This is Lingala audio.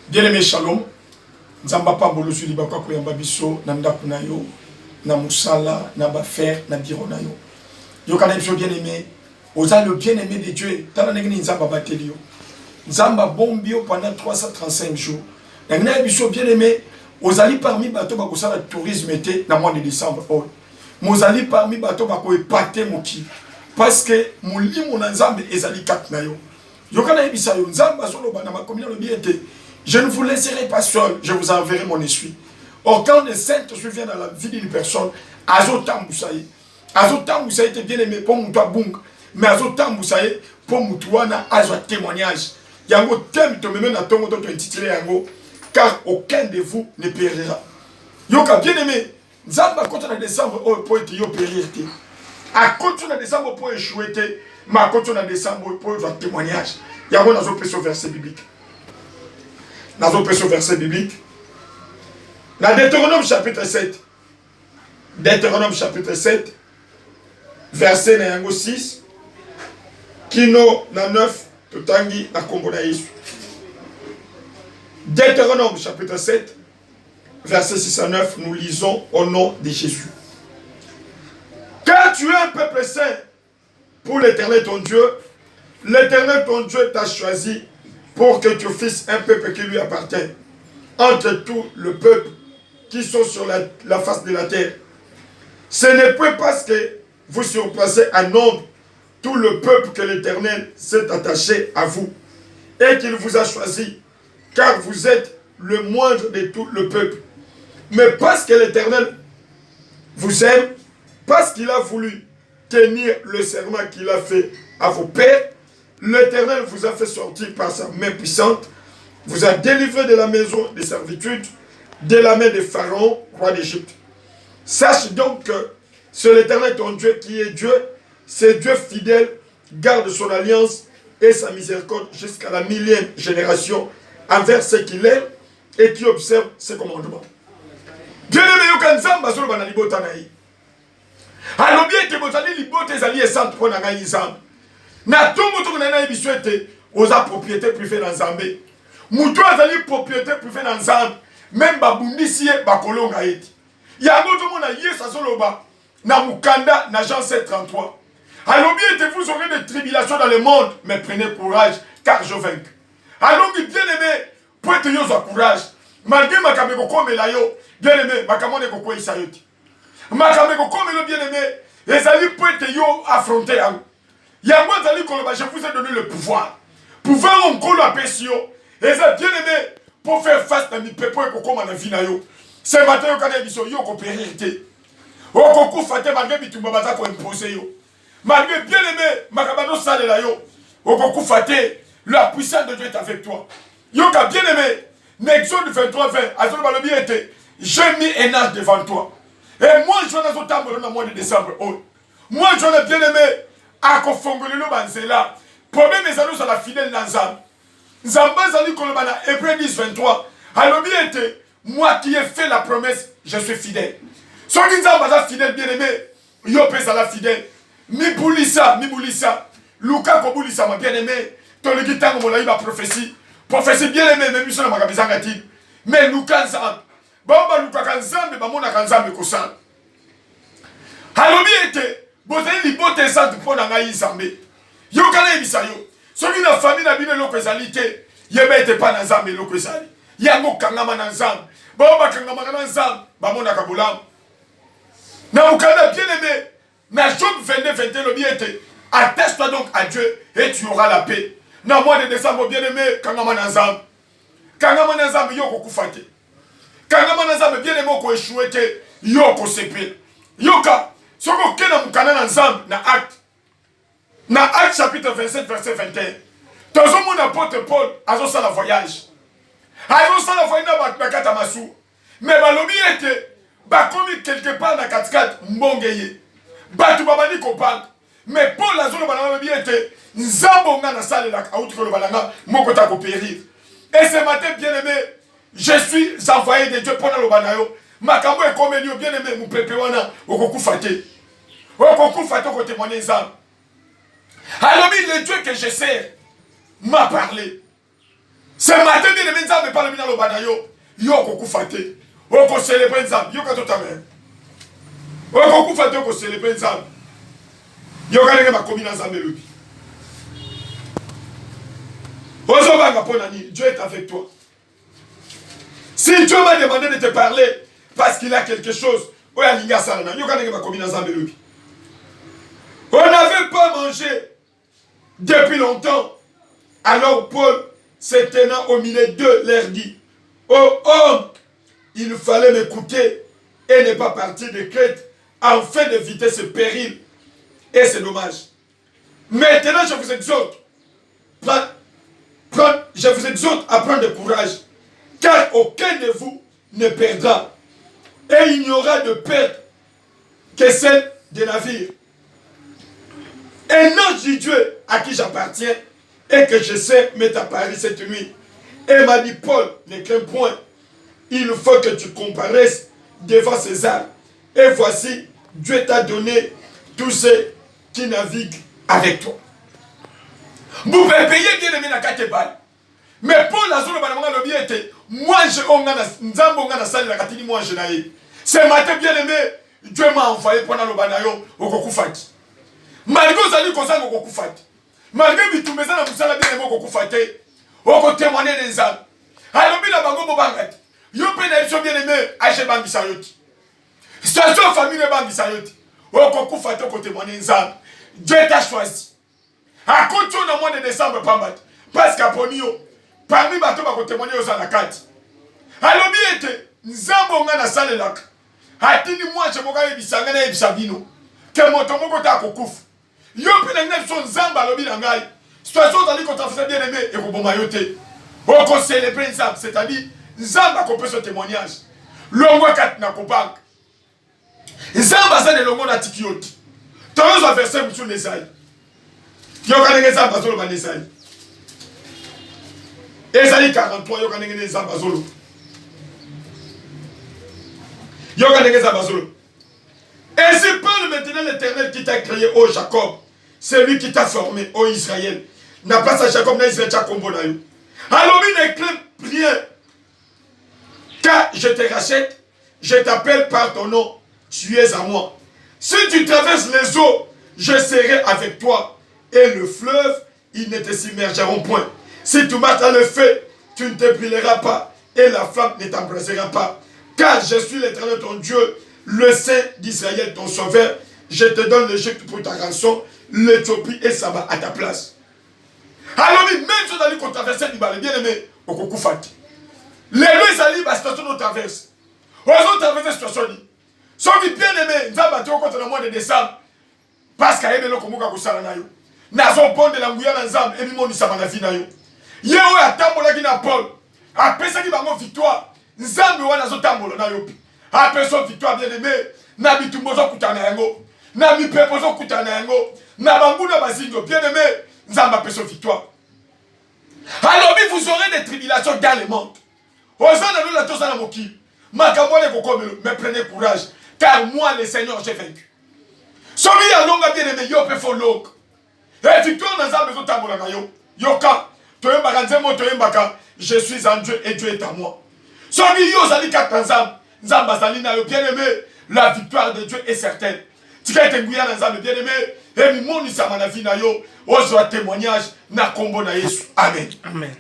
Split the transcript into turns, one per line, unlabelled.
Bien-aimé, shalom. Nzamba pa bolo suli bakwa koyamba biso na ndako na yo, na musala, na bafer, na biro na yo. Yo kana biso bien-aimé, oza le bien-aimé de Dieu. Tala ngini nzamba bateli yo. Nzamba bombi yo pendant 335 jours. Na biso bien-aimé, ozali parmi bato ba kosala tourisme été na mois de décembre. Oh. Mozali parmi bato ba ko epate moki. Parce que molimo na nzambe ezali kat na yo. Yo kana ebisa yo nzamba solo bana makomina lo biete. Je ne vous laisserai pas seul, je vous enverrai mon esprit. Or, quand le Saint-Esprit vient dans la vie d'une personne, Azotam Boussaï était bien aimé pour Moutoua Bung, mais Azotam Boussaï pour Moutouana Azo témoignage. Yango thème te même à ton intitulé Yango, car aucun de vous ne périra. Yoka bien aimé, Zamba quand on a décembre pour être yo périr. À quand on a décembre pour échouer, mais à quand on a décembre pour être témoignage. Yango n'a pas ce verset biblique. Dans un verset biblique, dans Deutéronome chapitre 7, Deutéronome chapitre 7, verset 6, Kino na 9, Tutangi na Kombo na Yesu. Deutéronome chapitre 7, verset 6 à 9, nous lisons au nom de Jésus. Car tu es un peuple saint pour l'Éternel ton Dieu, l'Éternel ton Dieu t'a choisi pour que tu fasses un peuple qui lui appartient, entre tout le peuple qui sont sur la face de la terre. Ce n'est pas parce que vous surpassez en nombre tout le peuple que l'Éternel s'est attaché à vous et qu'il vous a choisi, car vous êtes le moindre de tout le peuple. Mais parce que l'Éternel vous aime, parce qu'il a voulu tenir le serment qu'il a fait à vos pères, l'Éternel vous a fait sortir par sa main puissante, vous a délivré de la maison de servitude, de la main de Pharaon, roi d'Égypte. Sache donc que c'est l'Éternel ton Dieu qui est Dieu, c'est Dieu fidèle, garde son alliance et sa miséricorde jusqu'à la 1000e génération envers ceux qu'il aime et qui observent ses commandements. Bien-aimé, yokanzamba solo bana libota naï. Alobi ete botali libota ezali esante pour nanga yizamba. Na tout mutu na na biswete oza propriété privée dans Zambé. Mutu azali propriété privée dans Zambé. Même babundisi ba kolonga eti. Ya mutu mona yesa soloba na mukanda na Jean 7:33. Alobi ete vous aurez des tribulations dans le monde, mais prenez courage car je vainc. Alobi bien aimé, pour être yo courage. Malgré makameko komela yo, bien aimé, makamone koko isayoti. Makameko komelo bien aimé, ezali pour être yo affronter yango. Je vous ai donné le pouvoir. Pouvoir encore la pression. Et ça bien aimé pour faire face à mes peuple et comme à la vie. Ce matin, vous avez dit que vous avez péririté. Vous avez fait malgré que vous avez imposé. Malgré bien aimé, Makabano Sale la yo. Vous avez fait la puissance de Dieu est avec toi. Vous avez bien aimé. N'exode 23:20. J'ai mis un âge devant toi. Et moi, je vais dans le mois de décembre. Moi, je vais bien aimé. Ako fongolelo banzela problème ezalo za la fidèle na nzambe nzambe zali koloba na Hébreux 10:23 alobi ete moi qui ai fait la promesse je suis fidèle soki nzambe za fidèle bien aimé yo pesa la fidèle mibulisa luka ko bulisa ma bien aimé to le gitango molai ba prophétie bien aimé même biso na makabizanga ti mais luka nzambe ba luka ka nzambe ba mona ka nzambe ko sa alobi ete bozali libote esante mpo na ngai nzambe yokala yebisa yo soki na famille na bino eloko ezali te yeba ete mpa na nzambe eloko ezali yango kangama na nzambe bao bakangamaka na nzambe bamonaka bolamu na mokanda bien aimé na Job 22:21 lobi ete atteste-toi donc à Dieu et tu auras la paix na mois de décembre bien aimé kangama na nzambe yo kokufa te kangama na nzambe bien aimé okoeshue te yo okosepela yoka soko kena mukana na nzambe na acte chapitre 27 verset 21 tozo mon apôtre Paul azo sala voyage na bakata masu mais balobi ete bakomi quelque part na katikati mbongeye batu babani kopanga mais Paul azo lo balobi ete nzambo nga na salela autre ko lo balanga moko ta ko périr et ce matin bien aimé je suis envoyé de Dieu pour na lo banayo makambo e komelio bien aimé mu pepe wana okokufa te. Okokufa te témoigner Nzambe. Alors le Dieu que je sers m'a parlé. Ce matin, bien aimé, Nzambe parle bien au banayo. Yo kokufate. Oko célébrer Nzambe. Yo kato tamen. Oko kufate oko célébrer Nzambe. Yo kanenge makomi na Nzambe lobi. Ozo banga ponani. Dieu est avec toi. Si Dieu m'a demandé de te parler parce qu'il a quelque chose, oya linga salana. Yo kanenge makomi na Nzambe lobi. On n'avait pas mangé depuis longtemps. Alors Paul, se tenant au milieu d'eux, leur dit, ô homme, il fallait m'écouter et ne pas partir de Crète afin d'éviter ce péril. Et c'est dommage. Maintenant, je vous exhorte, je vous exhorte à prendre courage, car aucun de vous ne perdra. Et il n'y aura de perte que celle des navires. Un ange de Dieu à qui j'appartiens et que je sais m'est apparu cette nuit. Et m'a dit, Paul, ne crains point. Il faut que tu comparaisses devant César. Et voici, Dieu t'a donné tous ceux qui naviguent avec toi. Vous pouvez payer bien aimé la katebal. Mais Paul a zolo banamanga lobi était moi je ongana nzambo ongana sali la katini moi je naïe. Ce matin bien aimé, Dieu m'a envoyé pendant le banayo au kokufati. Malgré ça dit qu'on s'en kokufati. Malgré bitumeza na musala bien aimé au kokufati. Au côté témoigner des âmes. Alors bien la bango bobangati. Yo pe na biso bien aimé ache bangi sayoti. Situation famille bangi sayoti. Au kokufati au côté témoigner des âmes. Dieu t'a choisi. À côté de mois de décembre, parce qu'à Ponio, parmi les bateaux qui témoigner aux anakati. Alors, bien été, Nzambo nga na sale lak. Atini moi, je m'en bisanga na bisabino. Que mon tomoko ta kokouf. Yo pi na ngel son Nzamba lobi na ngai. Situation dans qu'on t'a fait bien aimé et qu'on bomba yote. On qu'on célébrer Nzamba, c'est-à-dire Nzamba qu'on peut ce témoignage. Longo kat na kobank. Nzamba ça de longo na tikioti. T'as un verset sur les ailes. Yokanenge Nzamba zolo ba Esaïe. Esaïe 43 yokanenge Nzamba zolo. Yokanenge Nzamba zolo. Ainsi parle maintenant l'Éternel qui t'a créé, ô Jacob. C'est lui qui t'a formé, ô Israël. N'a pas ça Jacob, n'a Israël t'a combo na yo. Alors il ne crains rien. Car je te rachète, je t'appelle par ton nom. Tu es à moi. Si tu traverses les eaux, je serai avec toi. Et le fleuve, ils ne te submergeront point. Si tu marches dans le feu, tu ne te brûleras pas. Et la flamme ne t'embrasera pas. Car je suis l'Éternel ton Dieu, le Saint d'Israël ton sauveur. Je te donne l'Égypte pour ta rançon, l'Éthiopie et Saba à ta place. Alors, même si on a dit qu'on traversait du bal, bien aimé, au Kokoufat. Les deux alliés, la situation nous traverse. On a traversé la situation. Sauf que bien aimé, nous avons battu contre le mois de décembre. Parce qu'il y a des gens qui ont fait nazo bonde la nguya na nzambe ebi moni sama na vina yo ye o atambola ki na Paul apesa ki bango victoire nzambe wana zo tambola na yo pi apesa victoire bien aimé na bitumbo zo kutana yango na mipepo zo kutana yango na banguna bazingo bien aimé nzambe apesa victoire. Alors vous aurez des tribulations dans le monde. Osana no la tosa na moki makambo le kokomelo mais prenez courage car moi le Seigneur j'ai vaincu. Somi ya longa bien aimé yo pe folok. Et victoire dans un besoin tambola na yo. Yoka, toyembaka nzembo toyembaka, je suis en Dieu et Dieu est à moi. Soki yo zali kat nzambe, nzamba zali na yo bien aimé, la victoire de Dieu est certaine. Tika etenguya na nzambe bien aimé, et mi moni sama na vie na yo, ozo témoignage na kombo na Yesu. Amen.
Amen.